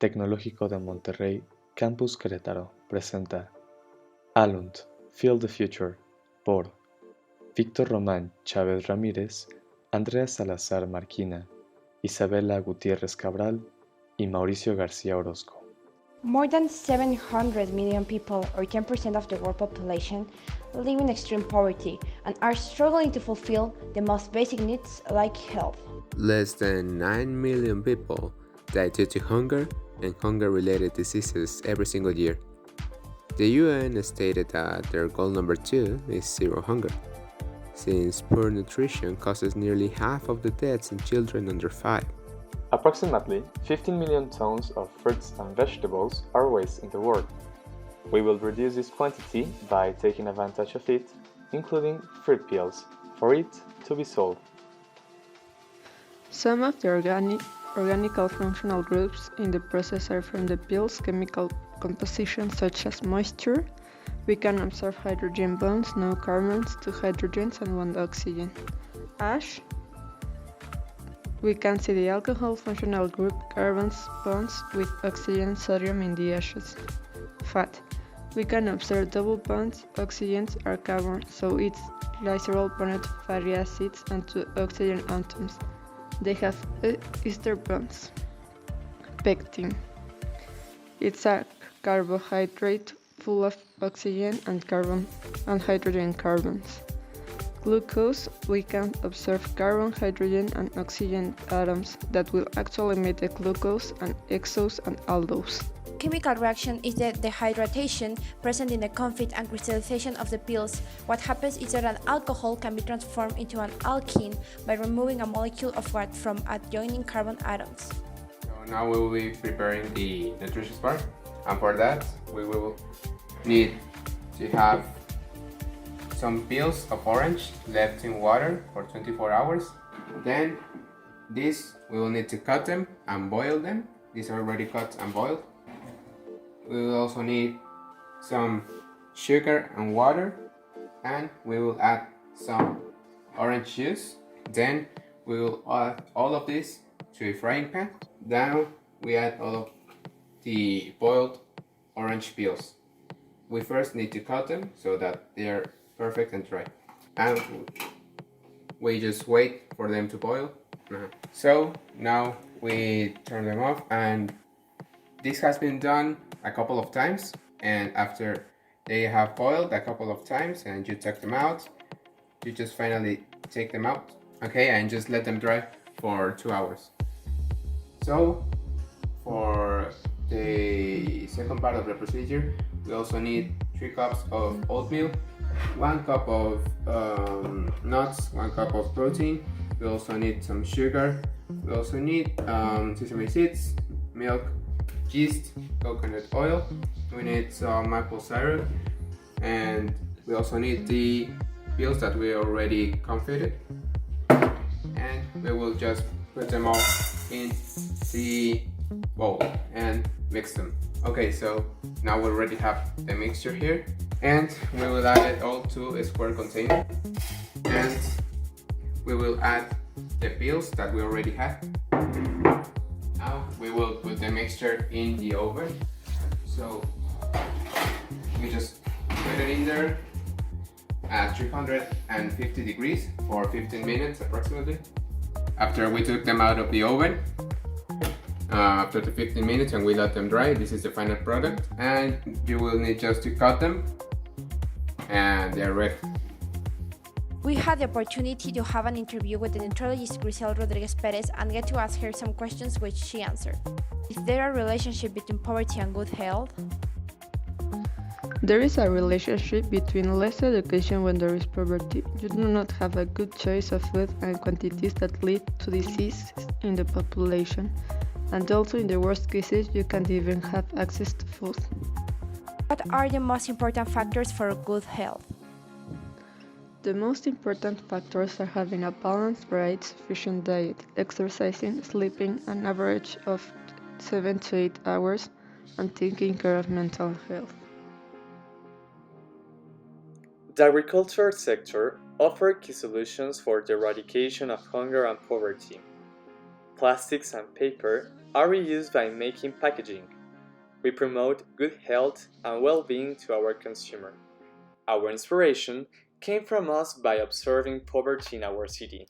Tecnológico de Monterrey, Campus Querétaro, presenta ALUNT, Feel the Future, por Víctor Román Chávez Ramírez, Andrea Salazar Marquina, Isabela Gutiérrez Cabral y Mauricio García Orozco. More than 700 million people, or 10% of the world population, live in extreme poverty and are struggling to fulfill the most basic needs like health. Less than 9 million people die due to hunger and hunger-related diseases every single year. The UN stated that their goal number 2 is zero hunger, since poor nutrition causes nearly half of the deaths in children under 5. Approximately 15 million tons of fruits and vegetables are wasted in the world. We will reduce this quantity by taking advantage of it, including fruit peels, for it to be sold. Some of the organic functional groups in the process are from the peel's chemical composition, such as moisture. We can observe hydrogen bonds, no carbons, 2 hydrogens and 1 oxygen. Ash. We can see the alcohol functional group, carbons bonds with oxygen, sodium in the ashes. Fat. We can observe double bonds, oxygens are carbon, so it's glycerol bonded fatty acids and 2 oxygen atoms. They have ester bonds. Pectin. It's a carbohydrate full of oxygen and carbon and hydrogen carbons. Glucose, we can observe carbon, hydrogen and oxygen atoms that will actually make the glucose and hexose and aldose. Chemical reaction is the dehydration present in the confit and crystallization of the pills. What happens is that an alcohol can be transformed into an alkene by removing a molecule of what from adjoining carbon atoms. So now we will be preparing the nutritious part, and for that we will need to have some peels of orange left in water for 24 hours. Then we will need to cut them and boil them. These are already cut and boiled. We will also need some sugar and water, and we will add some orange juice. Then we will add all of this to a frying pan. Then we add all of the boiled orange peels. We first need to cut them so that they are perfect and dry, and we just wait for them to boil. So now we turn them off, and this has been done a couple of times, and after they have boiled a couple of times and you take them out, you just finally take them out, okay, and just let them dry for 2 hours. So for the second part of the procedure, we also need 3 cups of oatmeal, 1 cup of nuts, 1 cup of protein. We also need some sugar. We also need sesame seeds, milk, yeast, coconut oil. We need some maple syrup, and we also need the peels that we already confited. And we will just put them all in the bowl and mix them. Okay, so now we already have the mixture here, and we will add it all to a square container, and we will add the peels that we already had. Now we will put the mixture in the oven, so we just put it in there at 350 degrees for 15 minutes approximately. After we took them out of the oven, after the 15 minutes, and we let them dry, this is the final product, and you will need just to cut them and they are ready. We had the opportunity to have an interview with the nutritionist Grisel Rodriguez Perez and get to ask her some questions which she answered. Is there a relationship between poverty and good health? There is a relationship between less education when there is poverty. You do not have a good choice of food and quantities that lead to disease in the population. And also in the worst cases, you can't even have access to food. What are the most important factors for good health? The most important factors are having a balanced, varied, sufficient diet, exercising, sleeping an average of 7 to 8 hours, and taking care of mental health. The agriculture sector offers key solutions for the eradication of hunger and poverty. Plastics and paper are reused by making packaging. We promote good health and well-being to our consumer. Our inspiration came from us by observing poverty in our city.